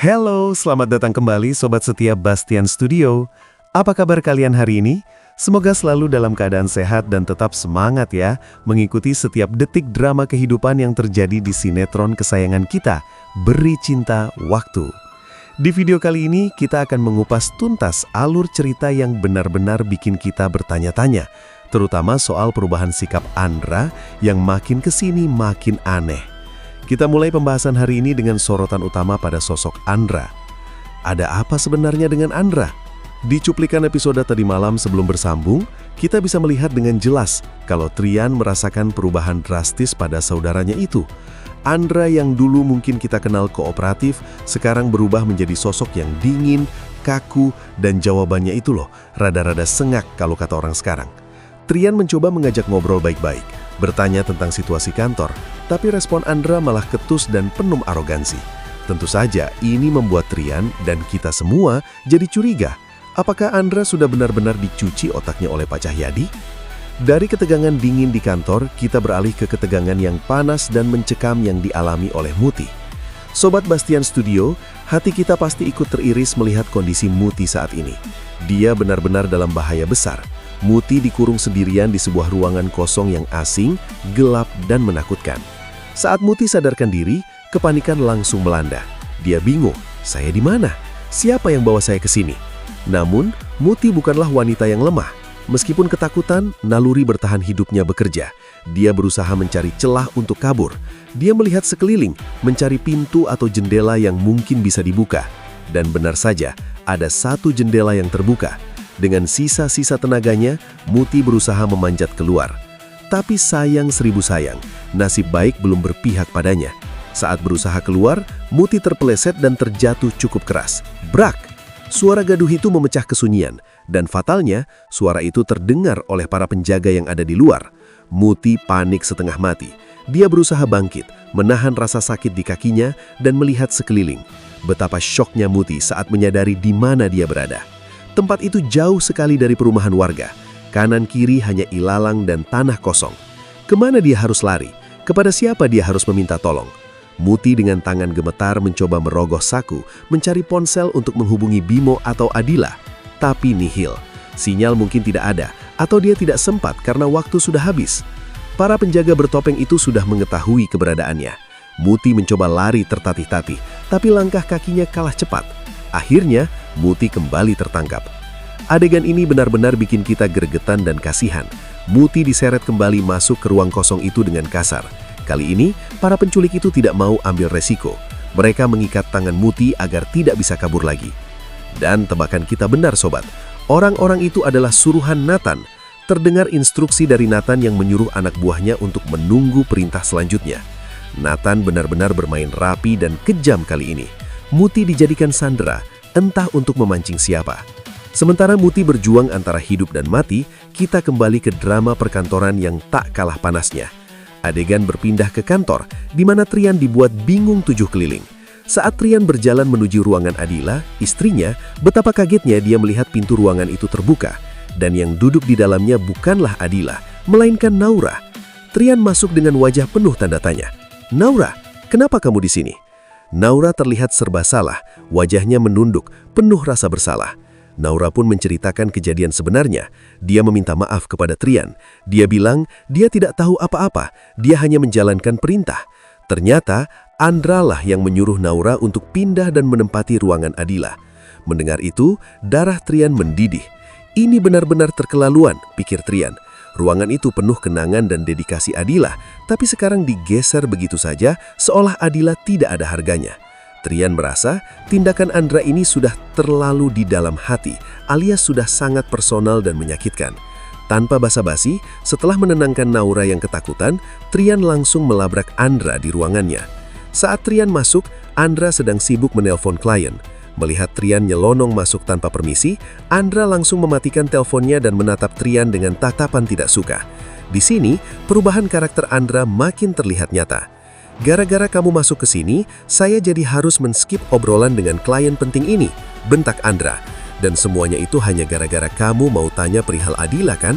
Halo, selamat datang kembali Sobat Setia Bastian Studio. Apa kabar kalian hari ini? Semoga selalu dalam keadaan sehat dan tetap semangat ya, mengikuti setiap detik drama kehidupan yang terjadi di sinetron kesayangan kita, Beri Cinta Waktu. Di video kali ini, kita akan mengupas tuntas alur cerita yang benar-benar bikin kita bertanya-tanya, terutama soal perubahan sikap Andra yang makin kesini makin aneh. Kita mulai pembahasan hari ini dengan sorotan utama pada sosok Andra. Ada apa sebenarnya dengan Andra? Di cuplikan episode tadi malam sebelum bersambung, kita bisa melihat dengan jelas kalau Trian merasakan perubahan drastis pada saudaranya itu. Andra yang dulu mungkin kita kenal kooperatif, sekarang berubah menjadi sosok yang dingin, kaku, dan jawabannya itu loh, rada-rada sengak kalau kata orang sekarang. Trian mencoba mengajak ngobrol baik-baik, bertanya tentang situasi kantor, tapi respon Andra malah ketus dan penuh arogansi. Tentu saja ini membuat Trian dan kita semua jadi curiga. Apakah Andra sudah benar-benar dicuci otaknya oleh Pak Cahyadi? Dari ketegangan dingin di kantor, kita beralih ke ketegangan yang panas dan mencekam yang dialami oleh Muti. Sobat Bastian Studio, hati kita pasti ikut teriris melihat kondisi Muti saat ini. Dia benar-benar dalam bahaya besar. Muti dikurung sendirian di sebuah ruangan kosong yang asing, gelap, dan menakutkan. Saat Muti sadarkan diri, kepanikan langsung melanda. Dia bingung, saya di mana? Siapa yang bawa saya ke sini? Namun, Muti bukanlah wanita yang lemah. Meskipun ketakutan, naluri bertahan hidupnya bekerja. Dia berusaha mencari celah untuk kabur. Dia melihat sekeliling, mencari pintu atau jendela yang mungkin bisa dibuka. Dan benar saja, ada satu jendela yang terbuka. Dengan sisa-sisa tenaganya, Muti berusaha memanjat keluar. Tapi sayang seribu sayang, nasib baik belum berpihak padanya. Saat berusaha keluar, Muti terpeleset dan terjatuh cukup keras. Brak! Suara gaduh itu memecah kesunyian, dan fatalnya, suara itu terdengar oleh para penjaga yang ada di luar. Muti panik setengah mati. Dia berusaha bangkit, menahan rasa sakit di kakinya, dan melihat sekeliling. Betapa syoknya Muti saat menyadari di mana dia berada. Tempat itu jauh sekali dari perumahan warga. Kanan kiri hanya ilalang dan tanah kosong. Kemana dia harus lari? Kepada siapa dia harus meminta tolong? Muti dengan tangan gemetar mencoba merogoh saku, mencari ponsel untuk menghubungi Bimo atau Adila. Tapi nihil. Sinyal mungkin tidak ada, atau dia tidak sempat karena waktu sudah habis. Para penjaga bertopeng itu sudah mengetahui keberadaannya. Muti mencoba lari tertatih-tatih, tapi langkah kakinya kalah cepat. Akhirnya, Muti kembali tertangkap. Adegan ini benar-benar bikin kita gregetan dan kasihan. Muti diseret kembali masuk ke ruang kosong itu dengan kasar. Kali ini, para penculik itu tidak mau ambil resiko. Mereka mengikat tangan Muti agar tidak bisa kabur lagi. Dan tebakan kita benar sobat, orang-orang itu adalah suruhan Nathan. Terdengar instruksi dari Nathan yang menyuruh anak buahnya untuk menunggu perintah selanjutnya. Nathan benar-benar bermain rapi dan kejam kali ini. Muti dijadikan sandera, entah untuk memancing siapa. Sementara Muti berjuang antara hidup dan mati, kita kembali ke drama perkantoran yang tak kalah panasnya. Adegan berpindah ke kantor, di mana Trian dibuat bingung tujuh keliling. Saat Trian berjalan menuju ruangan Adila, istrinya, betapa kagetnya dia melihat pintu ruangan itu terbuka. Dan yang duduk di dalamnya bukanlah Adila, melainkan Naura. Trian masuk dengan wajah penuh tanda tanya. "Naura, kenapa kamu di sini?" Naura terlihat serba salah, wajahnya menunduk, penuh rasa bersalah. Naura pun menceritakan kejadian sebenarnya. Dia meminta maaf kepada Trian. Dia bilang dia tidak tahu apa-apa, dia hanya menjalankan perintah. Ternyata Andra lah yang menyuruh Naura untuk pindah dan menempati ruangan Adila. Mendengar itu, darah Trian mendidih. Ini benar-benar terkelaluan, pikir Trian. Ruangan itu penuh kenangan dan dedikasi Adila, tapi sekarang digeser begitu saja, seolah Adila tidak ada harganya. Trian merasa tindakan Andra ini sudah terlalu di dalam hati, alias sudah sangat personal dan menyakitkan. Tanpa basa-basi, setelah menenangkan Naura yang ketakutan, Trian langsung melabrak Andra di ruangannya. Saat Trian masuk, Andra sedang sibuk menelpon klien. Melihat Trian nyelonong masuk tanpa permisi, Andra langsung mematikan teleponnya dan menatap Trian dengan tatapan tidak suka. Di sini, perubahan karakter Andra makin terlihat nyata. "Gara-gara kamu masuk ke sini, saya jadi harus men-skip obrolan dengan klien penting ini," bentak Andra. "Dan semuanya itu hanya gara-gara kamu mau tanya perihal Adila kan?"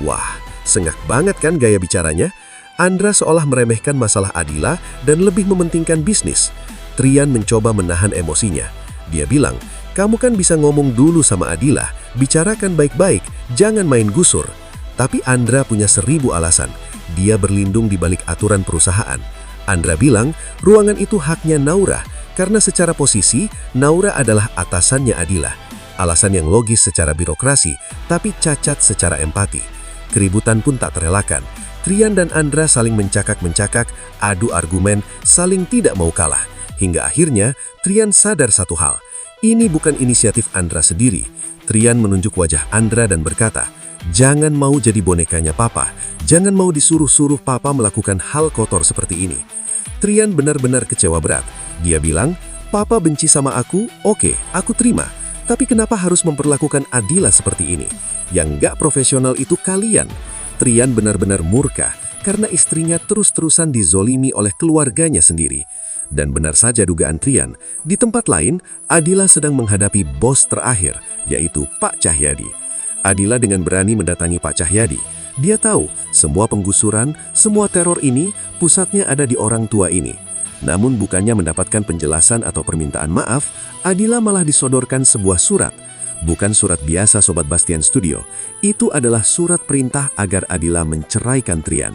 Wah, sengak banget kan gaya bicaranya? Andra seolah meremehkan masalah Adila dan lebih mementingkan bisnis. Trian mencoba menahan emosinya. Dia bilang, "Kamu kan bisa ngomong dulu sama Adila, bicarakan baik-baik, jangan main gusur." Tapi Andra punya 1000 alasan. Dia berlindung di balik aturan perusahaan. Andra bilang, ruangan itu haknya Naura, karena secara posisi, Naura adalah atasannya Adila. Alasan yang logis secara birokrasi, tapi cacat secara empati. Keributan pun tak terelakkan. Trian dan Andra saling mencakak-mencakak, adu argumen, saling tidak mau kalah. Hingga akhirnya, Trian sadar satu hal. Ini bukan inisiatif Andra sendiri. Trian menunjuk wajah Andra dan berkata, "Jangan mau jadi bonekanya Papa. Jangan mau disuruh-suruh Papa melakukan hal kotor seperti ini." Trian benar-benar kecewa berat. Dia bilang, "Papa benci sama aku, oke, aku terima. Tapi kenapa harus memperlakukan Adila seperti ini? Yang gak profesional itu kalian." Trian benar-benar murka karena istrinya terus-terusan dizolimi oleh keluarganya sendiri. Dan benar saja dugaan Trian, di tempat lain, Adila sedang menghadapi bos terakhir, yaitu Pak Cahyadi. Adila dengan berani mendatangi Pak Cahyadi. Dia tahu semua penggusuran, semua teror ini pusatnya ada di orang tua ini. Namun bukannya mendapatkan penjelasan atau permintaan maaf, Adila malah disodorkan sebuah surat. Bukan surat biasa Sobat Bastian Studio, itu adalah surat perintah agar Adila menceraikan Trian.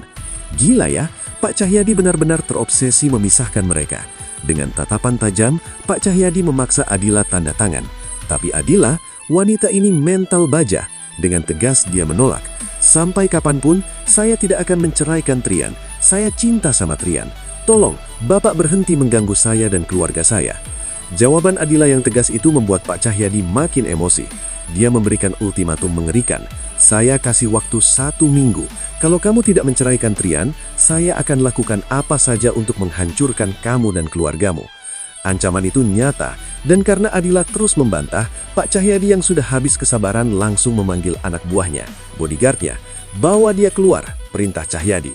Gila ya, Pak Cahyadi benar-benar terobsesi memisahkan mereka. Dengan tatapan tajam, Pak Cahyadi memaksa Adila tanda tangan. Tapi Adila, wanita ini mental baja. Dengan tegas dia menolak. "Sampai kapanpun, saya tidak akan menceraikan Trian. Saya cinta sama Trian. Tolong, Bapak berhenti mengganggu saya dan keluarga saya." Jawaban Adila yang tegas itu membuat Pak Cahyadi makin emosi. Dia memberikan ultimatum mengerikan. "Saya kasih waktu 1 minggu. Kalau kamu tidak menceraikan Trian, saya akan lakukan apa saja untuk menghancurkan kamu dan keluargamu." Ancaman itu nyata, dan karena Adila terus membantah, Pak Cahyadi yang sudah habis kesabaran langsung memanggil anak buahnya, bodyguardnya. "Bawa dia keluar," perintah Cahyadi.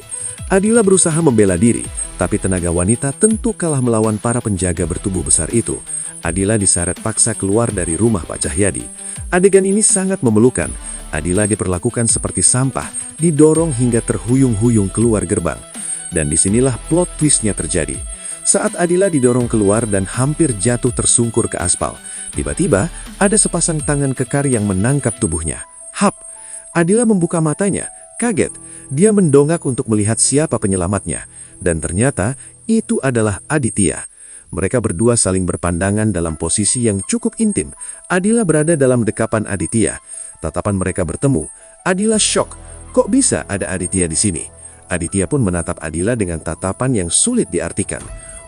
Adila berusaha membela diri, tapi tenaga wanita tentu kalah melawan para penjaga bertubuh besar itu. Adila diseret paksa keluar dari rumah Pak Cahyadi. Adegan ini sangat memelukan. Adila diperlakukan seperti sampah, didorong hingga terhuyung-huyung keluar gerbang. Dan disinilah plot twistnya terjadi. Saat Adila didorong keluar dan hampir jatuh tersungkur ke aspal, tiba-tiba ada sepasang tangan kekar yang menangkap tubuhnya. Hap! Adila membuka matanya, kaget. Dia mendongak untuk melihat siapa penyelamatnya. Dan ternyata itu adalah Aditya. Mereka berdua saling berpandangan dalam posisi yang cukup intim. Adila berada dalam dekapan Aditya. Tatapan mereka bertemu. Adila syok. Kok bisa ada Aditya di sini? Aditya pun menatap Adila dengan tatapan yang sulit diartikan.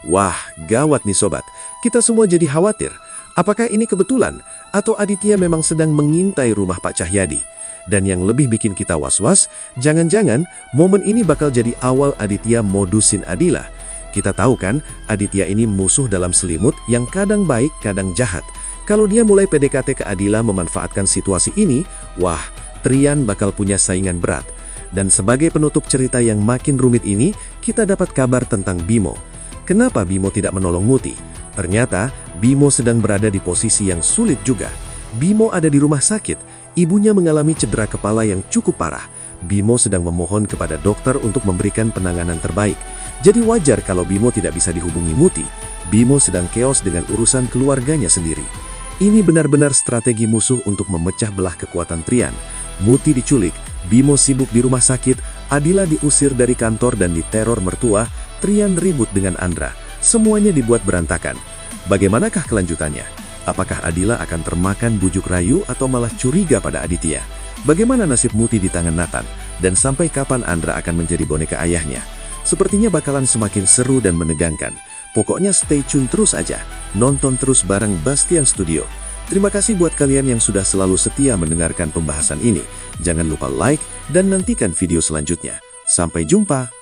Wah, gawat nih sobat. Kita semua jadi khawatir. Apakah ini kebetulan? Atau Aditya memang sedang mengintai rumah Pak Cahyadi? Dan yang lebih bikin kita was-was, jangan-jangan momen ini bakal jadi awal Aditya modusin Adila. Kita tahu kan, Aditya ini musuh dalam selimut yang kadang baik, kadang jahat. Kalau dia mulai PDKT ke Adila memanfaatkan situasi ini, wah, Trian bakal punya saingan berat. Dan sebagai penutup cerita yang makin rumit ini, kita dapat kabar tentang Bimo. Kenapa Bimo tidak menolong Muti? Ternyata, Bimo sedang berada di posisi yang sulit juga. Bimo ada di rumah sakit. Ibunya mengalami cedera kepala yang cukup parah. Bimo sedang memohon kepada dokter untuk memberikan penanganan terbaik. Jadi wajar kalau Bimo tidak bisa dihubungi Muti. Bimo sedang keos dengan urusan keluarganya sendiri. Ini benar-benar strategi musuh untuk memecah belah kekuatan Trian. Muti diculik, Bimo sibuk di rumah sakit, Adila diusir dari kantor dan diteror mertua, Trian ribut dengan Andra. Semuanya dibuat berantakan. Bagaimanakah kelanjutannya? Apakah Adila akan termakan bujuk rayu atau malah curiga pada Aditya? Bagaimana nasib Muti di tangan Nathan? Dan sampai kapan Andra akan menjadi boneka ayahnya? Sepertinya bakalan semakin seru dan menegangkan. Pokoknya stay tune terus aja. Nonton terus bareng Bastian Studio. Terima kasih buat kalian yang sudah selalu setia mendengarkan pembahasan ini. Jangan lupa like dan nantikan video selanjutnya. Sampai jumpa!